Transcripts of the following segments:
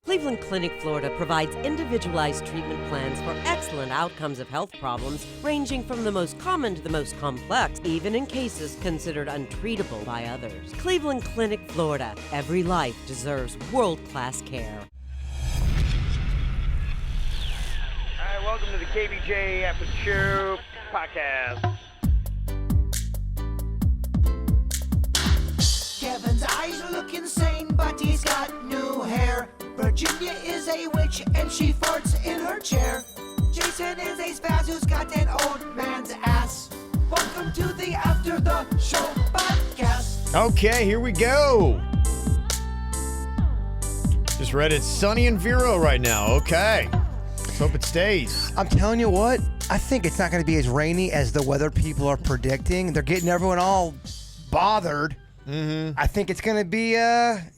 Cleveland Clinic, Florida provides individualized treatment plans for excellent outcomes of health problems ranging from the most common to the most complex, even in cases considered untreatable by others. Cleveland Clinic, Florida. Every life deserves world-class care. All right, welcome to the KVJ ATS Podcast. Kevin's eyes look insane, but he's got new hair. Virginia is a witch and she farts in her chair. Jason is a spaz who's got an old man's ass. Welcome to the After the Show Podcast. Okay, here we go. Just read it's sunny in Vero right now. Okay. Let's hope it stays. I'm telling you what, I think it's not going to be as rainy as the weather people are predicting. They're getting everyone all bothered. Mm-hmm. I think it's going to be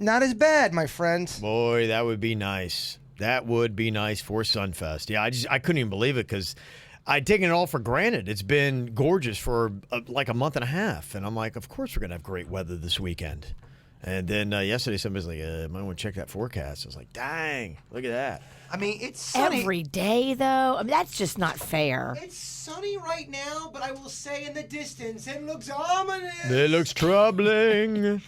not as bad, my friends. Boy, that would be nice. That would be nice for Sunfest. Yeah, I couldn't even believe it because I'd taken it all for granted. It's been gorgeous for like a month and a half. And I'm like, of course we're going to have great weather this weekend. And then yesterday somebody's like, might want to check that forecast. I was like, dang, look at that. I mean, it's sunny. Every day, though? I mean, that's just not fair. It's sunny right now, but I will say in the distance, it looks ominous. It looks troubling.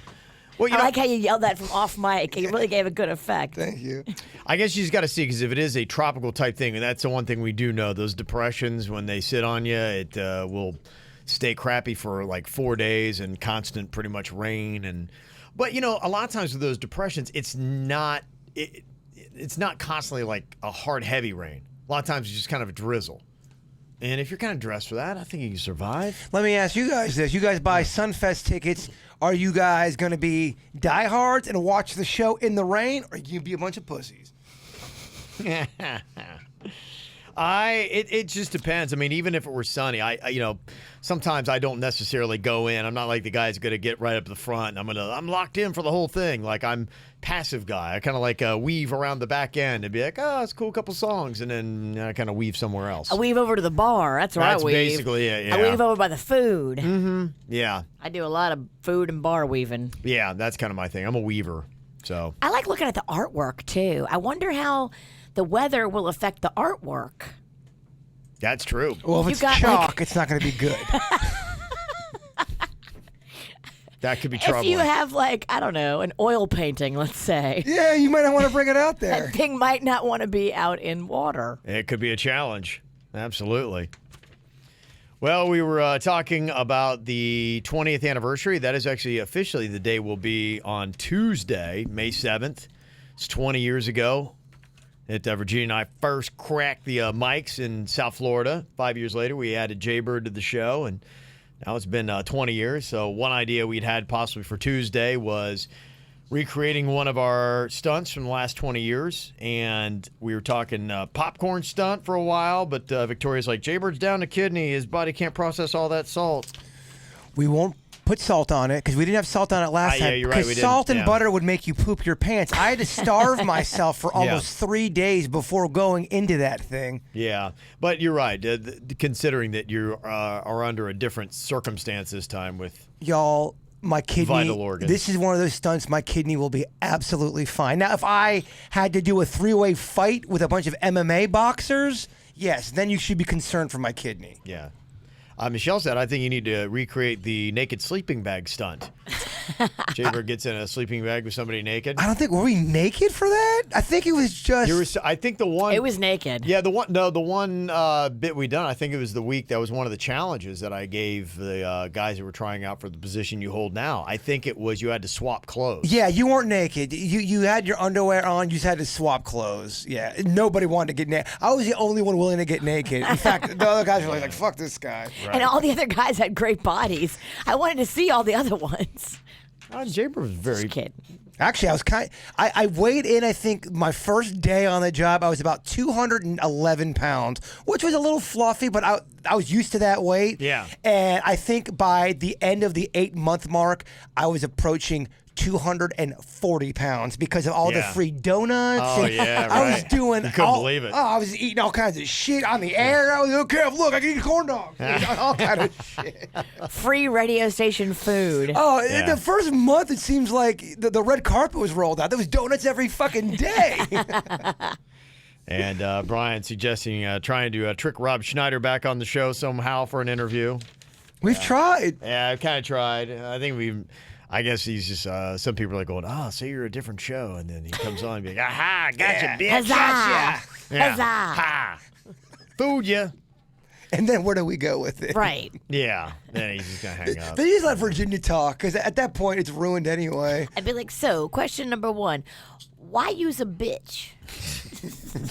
Well, I like how you yelled that from off mic. It really gave a good effect. Thank you. I guess you just got to see, because if it is a tropical type thing, and that's the one thing we do know, those depressions, when they sit on you, it will stay crappy for like 4 days and constant pretty much rain. But, you know, a lot of times with those depressions, it's not constantly like a hard, heavy rain. A lot of times it's just kind of a drizzle. And if you're kind of dressed for that, I think you can survive. Let me ask you guys this. You guys buy Sunfest tickets. Are you guys going to be diehards and watch the show in the rain, or are you going to be a bunch of pussies? It just depends. I mean, even if it were sunny, I sometimes I don't necessarily go in. I'm not like the guy who's going to get right up to the front. I'm locked in for the whole thing. Like, I'm passive guy. I kind of like weave around the back end and be like, oh, it's a cool couple songs, and then I kind of weave somewhere else. I weave over to the bar. That's where I weave. That's basically it. Yeah. I weave over by the food. Mm-hmm. Yeah. I do a lot of food and bar weaving. Yeah, that's kind of my thing. I'm a weaver, so. I like looking at the artwork too. I wonder how the weather will affect the artwork. That's true. Well, if You it's got, chalk, like- it's not going to be good. That could be troubling. If you have, like, I don't know, an oil painting, let's say, Yeah, you might not want to bring it out there. that thing might not want to be out in water. It could be a challenge. Absolutely. Well, we were talking about the 20th anniversary. That is actually officially the day will be on Tuesday, May 7th. It's 20 years ago that Virginia and I first cracked the mics in South Florida. 5 years later, we added Jaybird to the show, and now it's been 20 years. So one idea we'd had possibly for Tuesday was recreating one of our stunts from the last 20 years. And we were talking popcorn stunt for a while, but Victoria's like, Jaybird's down to kidney. His body can't process all that salt. We won't put salt on it because we didn't have salt on it last time. Yeah, you're right. Because We salt didn't. and butter would make you poop your pants. I had to starve myself for almost 3 days before going into that thing. Yeah, but you're right. Considering that you are under a different circumstance this time with Y'all, my kidney, vital organs. This is one of those stunts, my kidney will be absolutely fine. Now, if I had to do a 3-way fight with a bunch of MMA boxers, yes, then you should be concerned for my kidney. Yeah. Michelle said, I think you need to recreate the naked sleeping bag stunt. Jaybird gets in a sleeping bag with somebody naked. I don't think, were we naked for that? I think it was just... I think the one... It was naked. Yeah, the one bit we done, I think it was the week that was one of the challenges that I gave the guys who were trying out for the position you hold now. I think it was you had to swap clothes. Yeah, you weren't naked. You had your underwear on. You just had to swap clothes. Yeah, nobody wanted to get naked. I was the only one willing to get naked. In fact, the other guys were like, fuck this guy. Right. And all the other guys had great bodies. I wanted to see all the other ones. Jaybird was very... Just kidding. Actually, I weighed in, I think, my first day on the job, I was about 211 pounds, which was a little fluffy, but I was used to that weight. Yeah. And I think by the end of the 8-month mark, I was approaching 240 pounds because of all the Yeah. free donuts. Oh, and yeah, I was right. doing You couldn't believe it. Oh, I was eating all kinds of shit on the air. I was okay. Look, I can eat corn dogs. All kind of shit. Free radio station food. Oh, Yeah. the first month it seems like the red carpet was rolled out. There was donuts every fucking day. And Brian suggesting trying to trick Rob Schneider back on the show somehow for an interview. We've tried. Yeah, I've kind of tried. I guess he's just, some people are like going, oh, say you're a different show. And then he comes on and be like, aha, gotcha, bitch. Huzzah! Yeah. Huzzah! Ha. Fooled you. And then where do we go with it? Right. Yeah. Then he's just going to hang up. They just let Virginia talk because at that point it's ruined anyway. I'd be like, so, question number 1. Why use a bitch?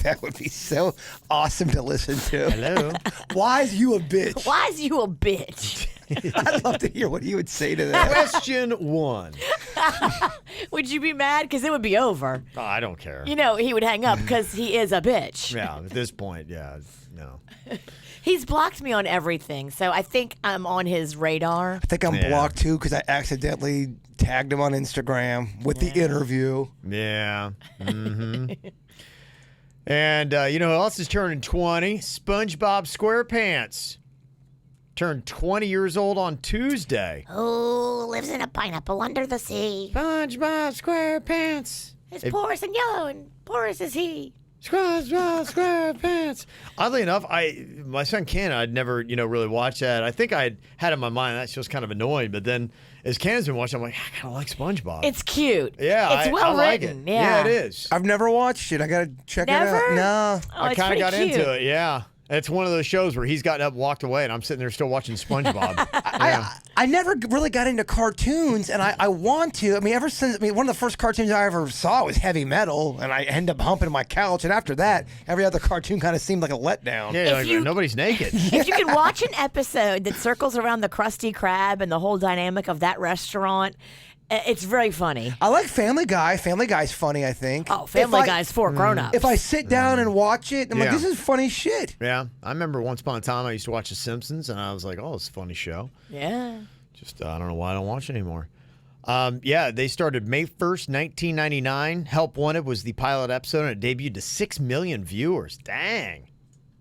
That would be so awesome to listen to. Hello. Why is you a bitch? Why is you a bitch? I'd love to hear what he would say to that. Question 1. Would you be mad? Because it would be over. Oh, I don't care. You know, he would hang up because he is a bitch. Yeah, at this point, yeah, no. He's blocked me on everything, so I think I'm on his radar. I think I'm Yeah. blocked too because I accidentally tagged him on Instagram with the interview. Yeah. Mm-hmm. And you know who else is turning 20? SpongeBob SquarePants. Turned 20 years old on Tuesday. Oh, lives in a pineapple under the sea. SpongeBob SquarePants. It's porous and yellow, and porous is he. SpongeBob SquarePants. Oddly enough, my son Ken, I'd never, really watched that. I think I had in my mind that show's kind of annoying, but then as Ken's been watching, I'm like, I kind of like SpongeBob. It's cute. yeah, it's I well like written. it. Yeah, it is. I've never watched it. I gotta check it Never? out. No. Oh, I it's kind of pretty got cute. into it. Yeah. It's one of those shows where he's gotten up, walked away, and I'm sitting there still watching SpongeBob. I never really got into cartoons, and I want to. Ever since one of the first cartoons I ever saw was Heavy Metal, and I ended up humping my couch. And after that, every other cartoon kind of seemed like a letdown. Yeah, like, nobody's naked. If you can watch an episode that circles around the Krusty Krab and the whole dynamic of that restaurant, it's very funny. I like Family Guy. Family Guy's funny, I think. Oh, Family Guy's for grown-ups. If I sit down and watch it, I'm like, Yeah. this is funny shit. Yeah, I remember once upon a time I used to watch The Simpsons, and I was like, oh, it's a funny show. Yeah. Just, I don't know why I don't watch it anymore. Yeah, they started May 1st, 1999. Help Wanted was the pilot episode, and it debuted to 6 million viewers. Dang.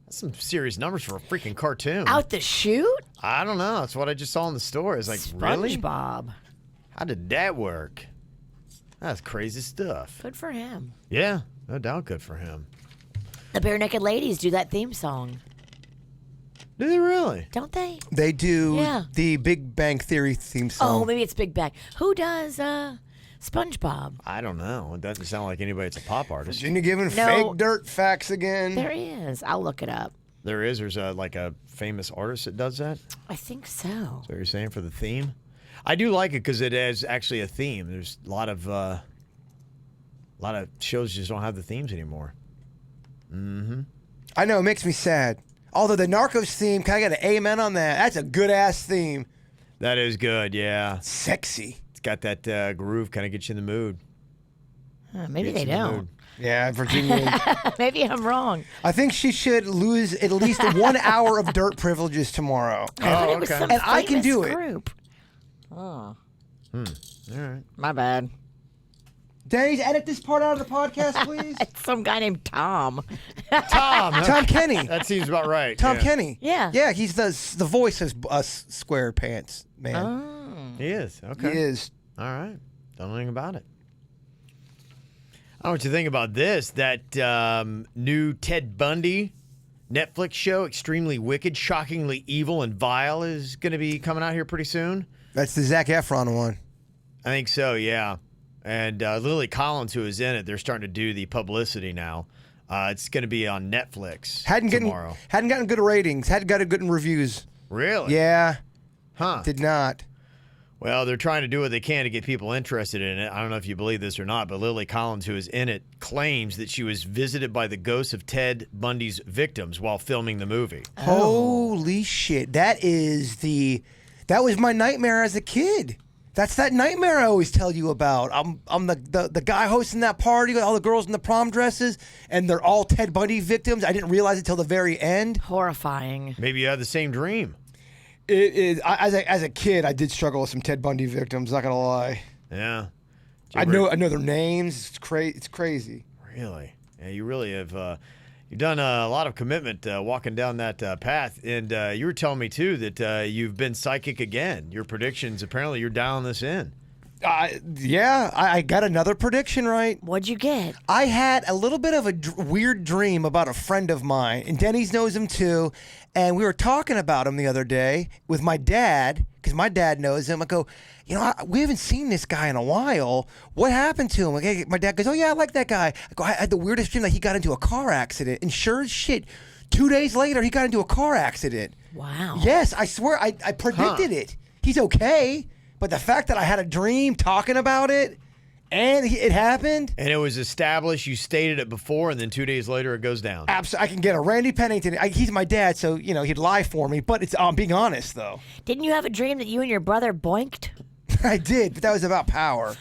That's some serious numbers for a freaking cartoon. Out the chute? I don't know. That's what I just saw in the store. It's like, really? SpongeBob. How did that work? That's crazy stuff. Good for him. Yeah, no doubt good for him. The Bare Naked Ladies do that theme song, Did they really? don't they? They do Yeah. the Big Bang Theory theme song. Oh, maybe it's Big Bang. Who does SpongeBob? I don't know. It doesn't sound like anybody that's a pop artist. Virginia giving No. fake dirt facts again. There is. I'll look it up. There's like a famous artist that does that. I think so. Is what you're saying for the theme? I do like it because it has actually a theme. There's a lot of shows just don't have the themes anymore. I know, it makes me sad. Although the Narcos theme, can I get an amen on that? That's a good-ass theme. That is good, yeah. Sexy. It's got that groove, kind of gets you in the mood. Maybe Gets they you in the don't. mood. Yeah, Virginia. Maybe I'm wrong. I think she should lose at least 1 hour of dirt privileges tomorrow. I thought it was okay. some And I can famous do it. Group. Oh, All right. my bad. Denny's, edit this part out of the podcast, please. It's some guy named Tom. Tom. Tom Kenny. That seems about right. Tom yeah. Kenny. Yeah. Yeah, he's the voice of us Square Pants, man. He is. Okay. He is. All right. Don't know anything about it. I don't know what you think about this. That new Ted Bundy Netflix show, Extremely Wicked, Shockingly Evil, and Vile, is going to be coming out here pretty soon. That's the Zac Efron one. I think so, yeah. And Lily Collins, who is in it, they're starting to do the publicity now. It's going to be on Netflix tomorrow. Hadn't gotten good ratings. Hadn't gotten good reviews. Really? Yeah, Huh. did not. Well, they're trying to do what they can to get people interested in it. I don't know if you believe this or not, but Lily Collins, who is in it, claims that she was visited by the ghosts of Ted Bundy's victims while filming the movie. Holy shit. That was my nightmare as a kid. That's that nightmare I always tell you about. I'm the guy hosting that party with all the girls in the prom dresses, and they're all Ted Bundy victims. I didn't realize it till the very end. Horrifying. Maybe you had the same dream. It is. As a kid, I did struggle with some Ted Bundy victims. Not gonna lie. Yeah. I know their names. It's crazy. Really? Yeah, you really have. You've done a lot of commitment walking down that path, and you were telling me too that you've been psychic again. Your predictions, apparently, you're dialing this in. Yeah, I got another prediction right. What'd you get? I had a little bit of a weird dream about a friend of mine, and Denny's knows him too. And we were talking about him the other day with my dad, because my dad knows him. I go, we haven't seen this guy in a while. What happened to him? Like, my dad goes, oh, yeah, I like that guy. I go, I had the weirdest dream that he got into a car accident. And sure as shit, 2 days later, he got into a car accident. Wow. Yes, I swear, I predicted it. He's okay. But the fact that I had a dream talking about it, and it happened. And it was established, you stated it before, and then 2 days later it goes down. Absolutely. I can get a Randy Pennington. He's my dad, so, he'd lie for me. But I'm being honest, though. Didn't you have a dream that you and your brother boinked? I did, but that was about power.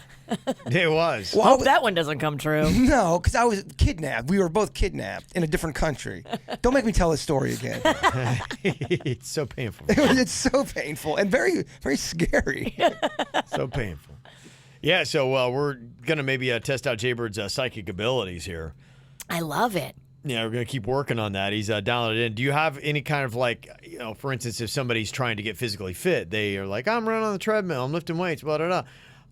It was. Well, hope that one doesn't come true. No, because I was kidnapped. We were both kidnapped in a different country. Don't make me tell this story again. It's so painful. It's so painful and very, very scary. So painful. Yeah, so we're going to maybe test out Jaybird's psychic abilities here. I love it. Yeah, we're going to keep working on that. He's downloaded in. Do you have any kind of for instance, if somebody's trying to get physically fit, they are like, I'm running on the treadmill, I'm lifting weights, blah, blah, blah.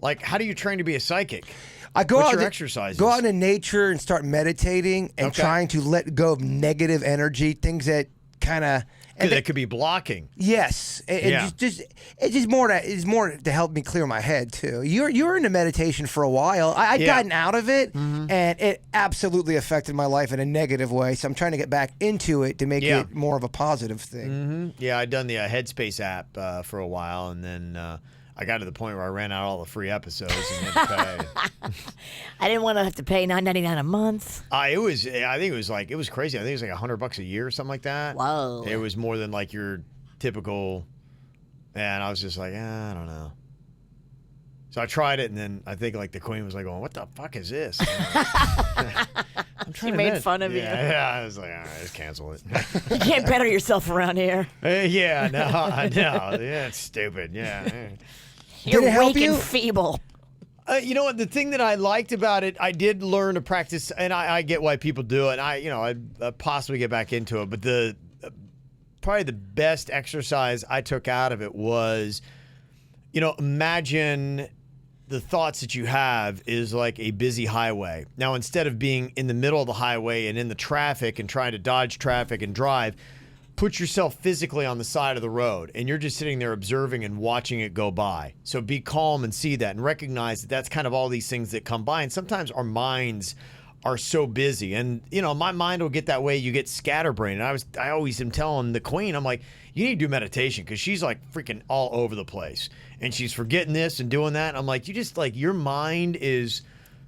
Like, how do you train to be a psychic? What's your exercises? Go out in nature and start meditating and trying to let go of negative energy, things that kind of... that could be blocking. Yes, it's just more to help me clear my head too. You were into meditation for a while. I'd gotten out of it, and it absolutely affected my life in a negative way. So I'm trying to get back into it to make it more of a positive thing. Mm-hmm. Yeah, I'd done the Headspace app for a while, and then I got to the point where I ran out all the free episodes and had to pay. I didn't want to have to pay $9.99 a month. I think it was crazy. I think it was like $100 a year or something like that. Whoa. It was more than like your typical, and I was just like, I don't know. So I tried it, and then I think like the Queen was like, going, what the fuck is this? She made fun of you. Yeah, I was like, all right, let's cancel it. You can't better yourself around here. Yeah, it's stupid. Yeah. You're Did it help weak you? and feeble. You know what? The thing that I liked about it, I did learn to practice, and I get why people do it. I'd possibly get back into it, but probably the best exercise I took out of it was, imagine the thoughts that you have is like a busy highway. Now, instead of being in the middle of the highway and in the traffic and trying to dodge traffic and drive, put yourself physically on the side of the road, and you're just sitting there observing and watching it go by. So be calm and see that and recognize that that's kind of all these things that come by. And sometimes our minds are so busy, and my mind will get that way. You get scatterbrained. And I always am telling the Queen, I'm like, you need to do meditation, because she's like freaking all over the place, and she's forgetting this and doing that. I'm like, you just like, your mind is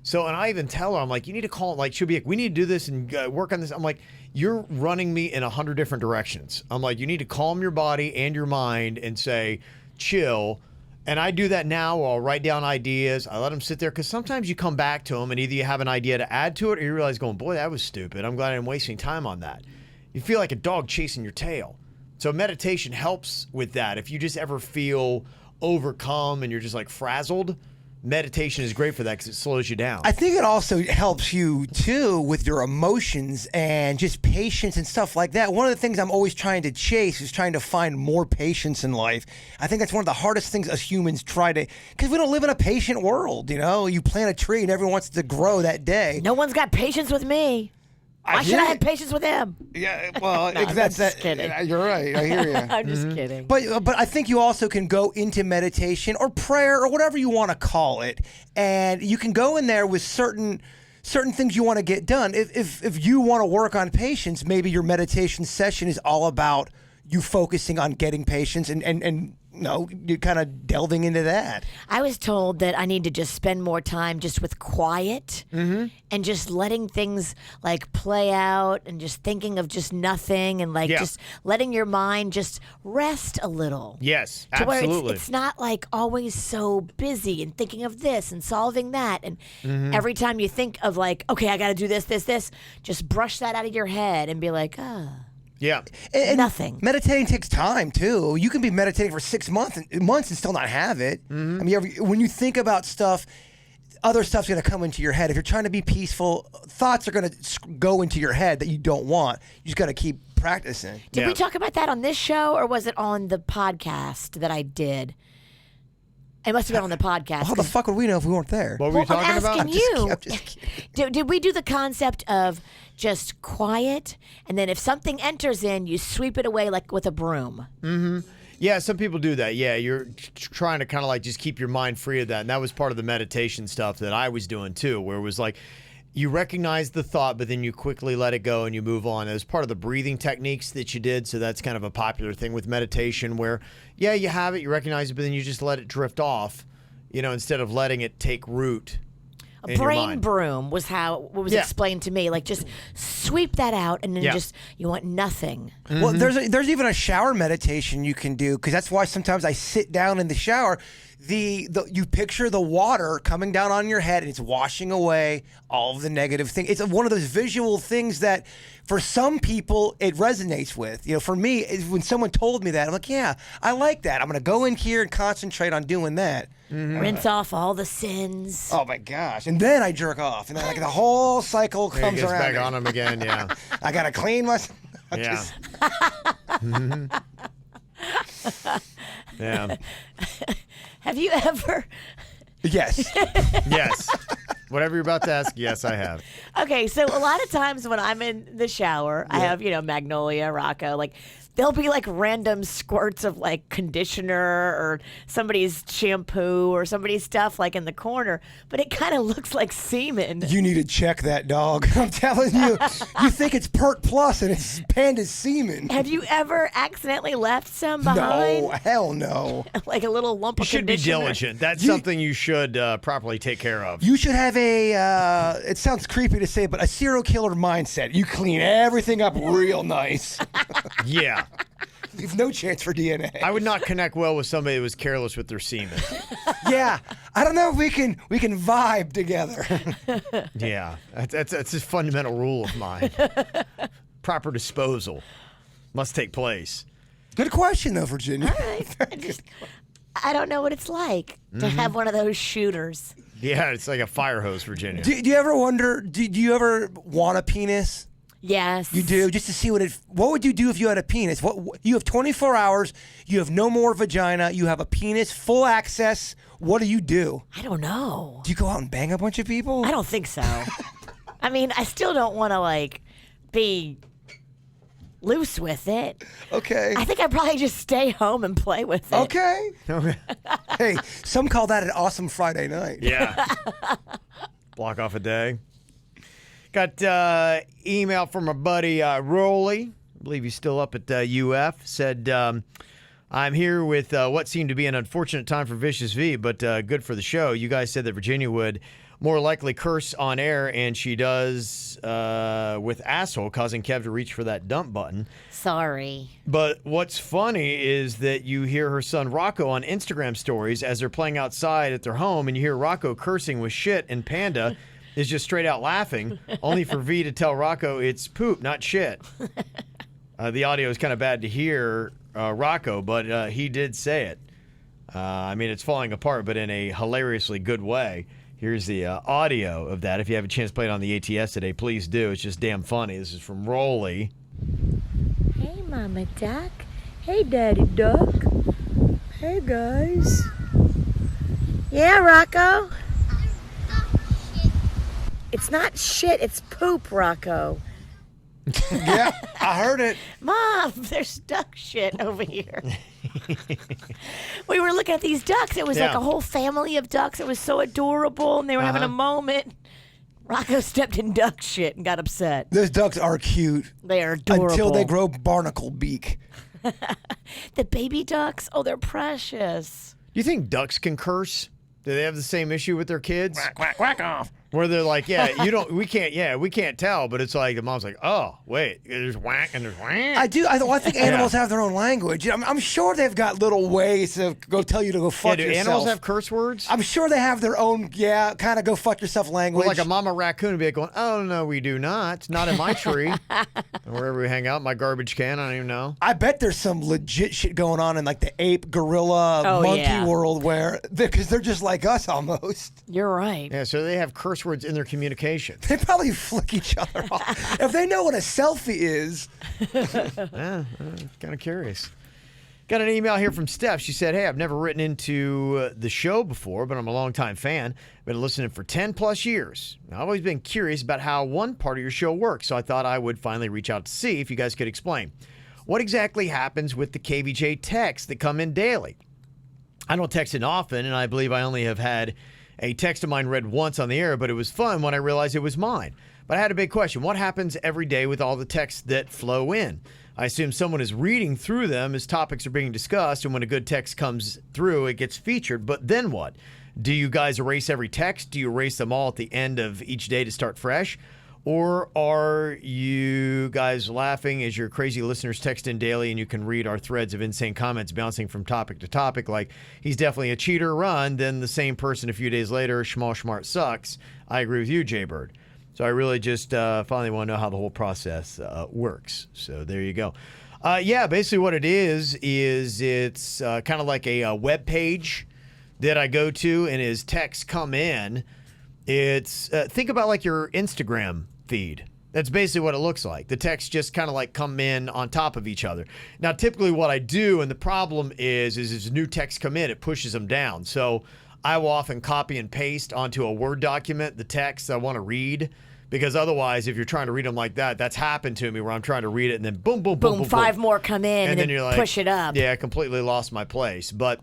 so. And I even tell her, I'm like, you need to call. Like, she'll be like, we need to do this and work on this. I'm like, you're running me in 100 different directions. I'm like, you need to calm your body and your mind and say, chill. And I do that now. I'll write down ideas. I let them sit there, because sometimes you come back to them and either you have an idea to add to it, or you realize, going, boy, that was stupid. I'm glad I'm wasting time on that. You feel like a dog chasing your tail. So meditation helps with that. If you just ever feel overcome and you're just like frazzled, meditation is great for that, because it slows you down. I think it also helps you too with your emotions and just patience and stuff like that. One of the things I'm always trying to chase is trying to find more patience in life. I think that's one of the hardest things us humans try to, because we don't live in a patient world. You plant a tree and everyone wants it to grow that day. No one's got patience with me. Why should I have patience with him? Yeah, well, No, that's just kidding. You're right. I hear you. I'm just kidding. But I think you also can go into meditation or prayer or whatever you want to call it, and you can go in there with certain things you want to get done. If you want to work on patience, maybe your meditation session is all about you focusing on getting patience and you're kind of delving into that. I was told that I need to just spend more time just with quiet and just letting things like play out and just thinking of just nothing and just letting your mind just rest a little. Yes, to absolutely. where it's not like always so busy and thinking of this and solving that. And every time you think of like, okay, I got to do this, just brush that out of your head and be like, Yeah. And nothing. Meditating takes time too. You can be meditating for 6 months and still not have it. I mean, when you think about stuff, other stuff's going to come into your head. If you're trying to be peaceful, thoughts are going to go into your head that you don't want. You just got to keep practicing. Did we talk about that on this show, or was it on the podcast that I did? It must have been on the podcast. How the fuck would we know if we weren't there? What were you talking about? I'm asking I'm just kidding. Did we do the concept of just quiet, and then if something enters in, you sweep it away like with a broom? Mm-hmm. Yeah, some people do that. Yeah, you're trying to kind of like just keep your mind free of that. And that was part of the meditation stuff that I was doing too, where it was like you recognize the thought, but then you quickly let it go and you move on. It was part of the breathing techniques that you did. So that's kind of a popular thing with meditation where, yeah, you have it, you recognize it, but then you just let it drift off, instead of letting it take root. A brain broom was how it was explained to me. Like, just sweep that out, and then just you want nothing. Mm-hmm. Well, there's even a shower meditation you can do, because that's why sometimes I sit down in the shower. You picture the water coming down on your head, and it's washing away all of the negative things. It's one of those visual things that, for some people, it resonates with. For me, when someone told me that, I'm like, yeah, I like that. I'm going to go in here and concentrate on doing that. Mm-hmm. Rinse off all the sins. Oh my gosh! And then I jerk off, and then the whole cycle comes around. Back on him again. Yeah. I gotta clean myself. Yeah. Yeah. Have you ever? Yes. Yes. Whatever you're about to ask, yes, I have. Okay, so a lot of times when I'm in the shower, I have, Magnolia, Rocco, there'll be random squirts of conditioner or somebody's shampoo or somebody's stuff in the corner, but it kind of looks like semen. You need to check that, dog. I'm telling you, you think it's Pert Plus and it's Panda's semen. Have you ever accidentally left some behind? No, hell no. Like a little lump of conditioner? You should be diligent. That's something you should properly take care of. You should have it sounds creepy to say, but a serial killer mindset. You clean everything up real nice. Yeah. Leave no chance for DNA. I would not connect well with somebody that was careless with their semen. Yeah, I don't know if we can vibe together. Yeah, that's a fundamental rule of mine. Proper disposal must take place. Good question, though, Virginia. All right. I don't know what it's like to have one of those shooters. Yeah, it's like a fire hose, Virginia. Do you ever wonder? Do you ever want a penis? Yes. You do, just to see what would you do if you had a penis? You have 24 hours, you have no more vagina, you have a penis, full access. What do you do? I don't know. Do you go out and bang a bunch of people? I don't think so. I mean, I still don't want to be loose with it. Okay. I think I'd probably just stay home and play with it. Okay. Hey, some call that an awesome Friday night. Yeah. Block off a day. Got email from our buddy Rolly. I believe he's still up at UF. Said, I'm here with what seemed to be an unfortunate time for Vicious V, but good for the show. You guys said that Virginia would more likely curse on air, and she does with asshole, causing Kev to reach for that dump button. Sorry. But what's funny is that you hear her son Rocco on Instagram stories as they're playing outside at their home, and you hear Rocco cursing with shit, and Panda is just straight out laughing, only for V to tell Rocco it's poop, not shit. The audio is kind of bad to hear Rocco, but he did say it. I mean, it's falling apart, but in a hilariously good way. Here's the audio of that. If you have a chance to play it on the ATS today, please do. It's just damn funny. This is from Rolly. Hey, Mama Duck. Hey, Daddy Duck. Hey, guys. Yeah, Rocco? It's not shit, it's poop, Rocco. Yeah, I heard it. Mom, there's duck shit over here. We were looking at these ducks. It was like a whole family of ducks. It was so adorable, and they were having a moment. Rocco stepped in duck shit and got upset. Those ducks are cute. They are adorable. Until they grow barnacle beak. The baby ducks, oh, they're precious. Do you think ducks can curse? Do they have the same issue with their kids? Quack, quack, quack off. Where they're like, we can't tell, but it's like the mom's like, oh, wait, there's whack and there's whack. I think animals have their own language. I'm sure they've got little ways to go tell you to go fuck do yourself. Animals have curse words? I'm sure they have their own, kind of go fuck yourself language. Or like a mama raccoon would be like going, oh, no, we do not. Not in my tree. Wherever we hang out, my garbage can, I don't even know. I bet there's some legit shit going on in like the ape, gorilla, monkey world because they're just like us almost. You're right. Yeah, so they have curse words in their communication. They probably flick each other off. If they know what a selfie is. Kind of curious. Got an email here from Steph. She said, hey, I've never written into the show before, but I'm a longtime fan. Been listening for 10 plus years. I've always been curious about how one part of your show works, so I thought I would finally reach out to see if you guys could explain. What exactly happens with the KVJ texts that come in daily? I don't text in often, and I believe I only have had a text of mine read once on the air, but it was fun when I realized it was mine. But I had a big question. What happens every day with all the texts that flow in? I assume someone is reading through them as topics are being discussed, and when a good text comes through, it gets featured. But then what? Do you guys erase every text? Do you erase them all at the end of each day to start fresh? Or are you guys laughing as your crazy listeners text in daily and you can read our threads of insane comments bouncing from topic to topic like, he's definitely a cheater, run, then the same person a few days later, Schmal Schmart sucks. I agree with you, Jaybird. So I really just finally want to know how the whole process works. So there you go. Basically what it is it's kind of like a web page that I go to, and as texts come in, it's think about like your Instagram feed. That's basically what it looks like. The texts just kind of like come in on top of each other. Now, typically what I do, and the problem is as new texts come in, it pushes them down. So I will often copy and paste onto a Word document the text I want to read, because otherwise, if you're trying to read them like that, that's happened to me where I'm trying to read it and then boom, boom, boom, boom, five boom. more come in and then you're like, push it up. Yeah, I completely lost my place. But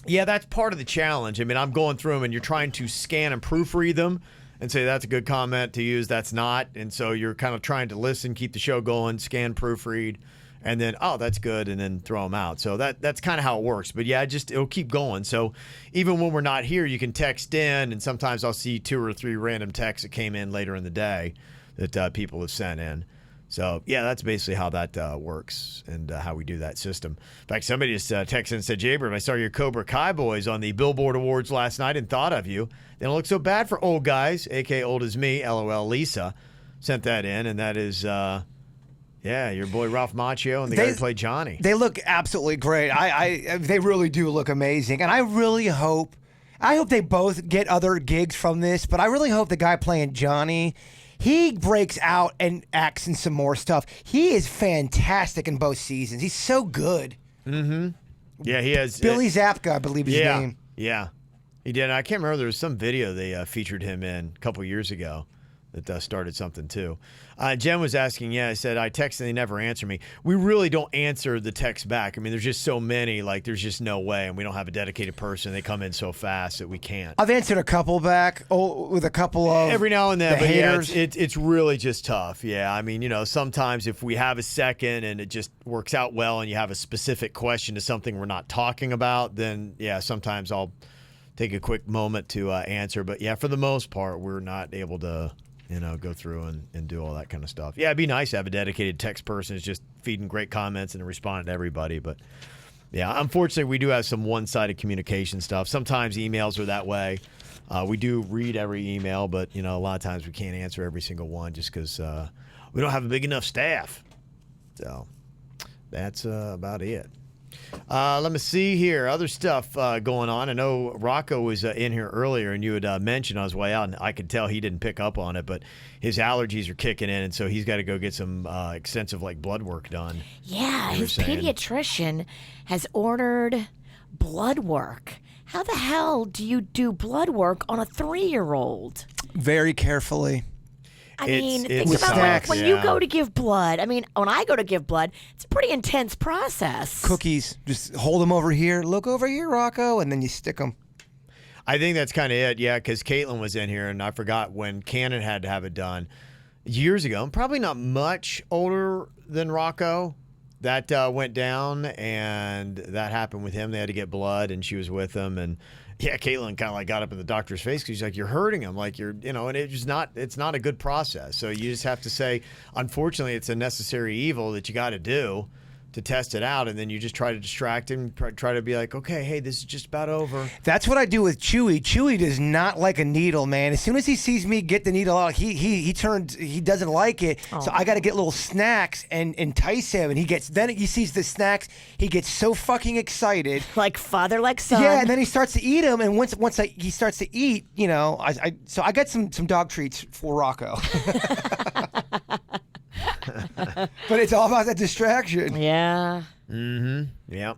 yeah, that's part of the challenge. I mean, I'm going through them and you're trying to scan and proofread them and say that's a good comment to use, that's not. And so you're kind of trying to listen, keep the show going, scan, proofread, and then, oh, that's good, and then throw them out. So that's kind of how it works. But yeah, it'll keep going. So even when we're not here, you can text in, and sometimes I'll see 2 or 3 random texts that came in later in the day that people have sent in. So yeah, that's basically how that works and how we do that system. In fact, somebody just texted and said, Jaybird, I saw your Cobra Kai boys on the Billboard Awards last night and thought of you. They don't look so bad for old guys, a.k.a. old as me, LOL. Lisa sent that in, and that is... your boy Ralph Macchio and the guy who played Johnny. They look absolutely great. They really do look amazing. And I really hope they both get other gigs from this, but I really hope the guy playing Johnny, he breaks out and acts in some more stuff. He is fantastic in both seasons. He's so good. Mm-hmm. Yeah, he has. Billy Zapka, I believe his name. Yeah, he did. I can't remember. There was some video they featured him in a couple years ago that started something too. Jen was asking, I said, I text and they never answer me. We really don't answer the text back. I mean, there's just so many, like there's just no way, and we don't have a dedicated person. They come in so fast that we can't. I've answered a couple back with a couple of every now and then, but haters. Yeah, it's really just tough. Yeah, I mean, sometimes if we have a second and it just works out well and you have a specific question to something we're not talking about, then yeah, sometimes I'll take a quick moment to answer. But yeah, for the most part, we're not able to go through and do all that kind of stuff. Yeah, it'd be nice to have a dedicated text person who's just feeding great comments and responding to everybody. But yeah, unfortunately, we do have some one-sided communication stuff. Sometimes emails are that way. We do read every email, but a lot of times we can't answer every single one just because we don't have a big enough staff. So that's about it. Let me see here. Other stuff going on. I know Rocco was in here earlier, and you had mentioned on his way out, and I could tell he didn't pick up on it, but his allergies are kicking in, and so he's got to go get some extensive blood work done. Yeah, his pediatrician has ordered blood work. How the hell do you do blood work on a 3-year-old? Very carefully. I mean, think with about snacks. when you go to give blood. I mean, when I go to give blood, it's a pretty intense process. Cookies. Just hold them over here. Look over here, Rocco, and then you stick them. I think that's kind of it, yeah, because Caitlin was in here, and I forgot when Cannon had to have it done years ago. Probably not much older than Rocco. That went down, and that happened with him. They had to get blood, and she was with him, and Yeah, Caitlin kind of like got up in the doctor's face because she's like, "You're hurting him, like and it's not a good process. So you just have to say, unfortunately, it's a necessary evil that you got to do to test it out, and then you just try to distract him, try to be like, okay, hey, this is just about over. That's what I do with Chewy. Chewy does not like a needle, man. As soon as he sees me get the needle out, he doesn't like it. Oh. So I got to get little snacks and entice him, and then he sees the snacks, he gets so fucking excited, like father, like son. Yeah, and then he starts to eat them, and once he starts to eat, so I got some dog treats for Rocco. But it's all about that distraction. Yeah. Mm-hmm. Yep.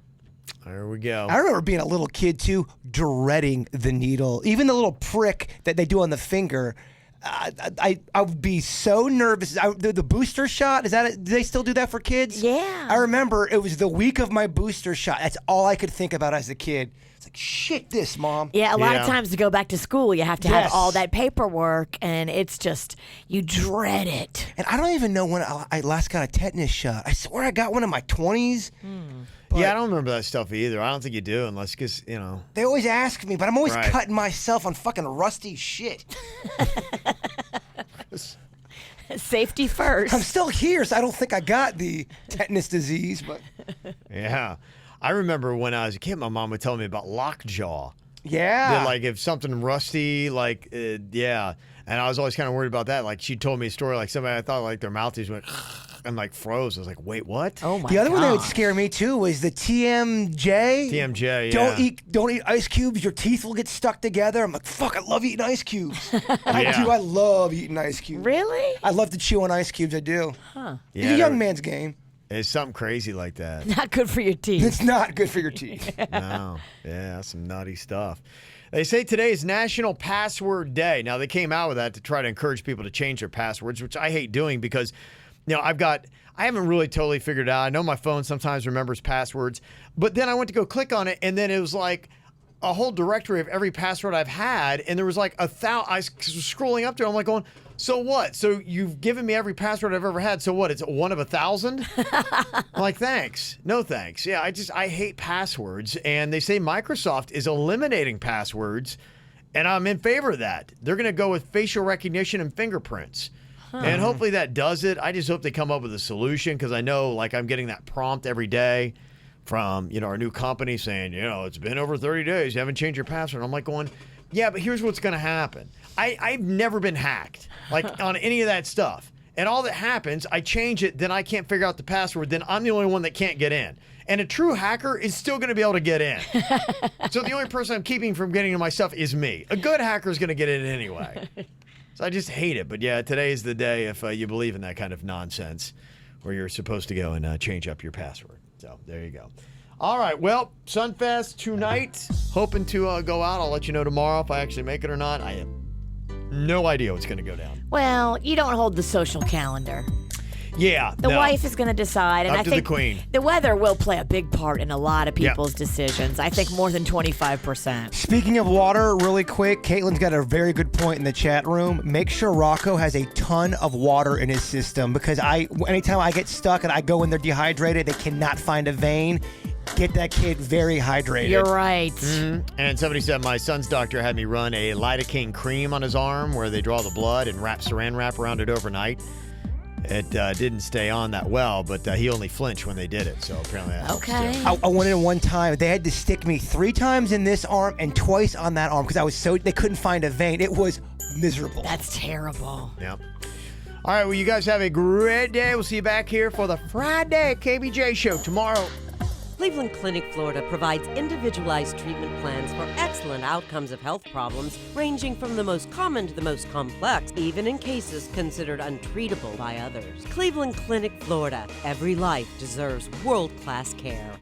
There we go. I remember being a little kid, too, dreading the needle. Even the little prick that they do on the finger. I would be so nervous. The booster shot, do they still do that for kids? Yeah. I remember it was the week of my booster shot. That's all I could think about as a kid. It's like, shit this, Mom. Yeah, a lot of times to go back to school, you have to have all that paperwork, and it's just, you dread it. And I don't even know when I last got a tetanus shot. I swear I got one in my 20s. Yeah, I don't remember that stuff either. I don't think you do unless, because, They always ask me, but I'm always cutting myself on fucking rusty shit. Safety first. I'm still here, so I don't think I got the tetanus disease, but... Yeah. I remember when I was a kid, my mom would tell me about lockjaw. Yeah. That, like, if something rusty, like, yeah. And I was always kind of worried about that. Like, she told me a story, like, somebody, I thought, like, their mouth just went... and like froze. I was like, wait, what? Oh my god. The other one that would scare me too was the TMJ. TMJ, yeah. Don't eat ice cubes. Your teeth will get stuck together. I'm like, fuck, I love eating ice cubes. I love eating ice cubes. Really? I love to chew on ice cubes. I do. Huh. It's a young man's game. It's something crazy like that. Not good for your teeth. It's not good for your teeth. No. Yeah, that's some nutty stuff. They say today is National Password Day. Now, they came out with that to try to encourage people to change their passwords, which I hate doing because I haven't really totally figured it out. I know my phone sometimes remembers passwords, but then I went to go click on it, and then it was like a whole directory of every password I've had, and there was like 1,000. I was scrolling up there, I'm like going, so what? So you've given me every password I've ever had, so what? It's one of 1,000? I'm like, thanks. No thanks. Yeah, I hate passwords, and they say Microsoft is eliminating passwords, and I'm in favor of that. They're going to go with facial recognition and fingerprints. And hopefully that does it. I just hope they come up with a solution because I know, like, I'm getting that prompt every day from, our new company saying, it's been over 30 days. You haven't changed your password. I'm like going, yeah, but here's what's going to happen. I've never been hacked, like, on any of that stuff. And all that happens, I change it, then I can't figure out the password. Then I'm the only one that can't get in. And a true hacker is still going to be able to get in. So the only person I'm keeping from getting to my stuff is me. A good hacker is going to get in anyway. So I just hate it. But yeah, today is the day if you believe in that kind of nonsense where you're supposed to go and change up your password. So there you go. All right. Well, Sunfest tonight. Hoping to go out. I'll let you know tomorrow if I actually make it or not. I have no idea what's going to go down. Well, you don't hold the social calendar. Yeah. The wife is going to decide. And Up I to think the queen. The weather will play a big part in a lot of people's decisions. I think more than 25%. Speaking of water, really quick, Caitlin's got a very good point in the chat room. Make sure Rocco has a ton of water in his system because anytime I get stuck and I go in there dehydrated, they cannot find a vein. Get that kid very hydrated. You're right. Mm-hmm. And somebody said my son's doctor had me run a lidocaine cream on his arm where they draw the blood and wrap saran wrap around it overnight. It didn't stay on that well, but he only flinched when they did it, so apparently that helps too. I went in one time. They had to stick me 3 times in this arm and twice on that arm because they couldn't find a vein. It was miserable. That's terrible. Yep. All right, well, you guys have a great day. We'll see you back here for the Friday KVJ show tomorrow. Cleveland Clinic, Florida provides individualized treatment plans for excellent outcomes of health problems ranging from the most common to the most complex, even in cases considered untreatable by others. Cleveland Clinic, Florida. Every life deserves world-class care.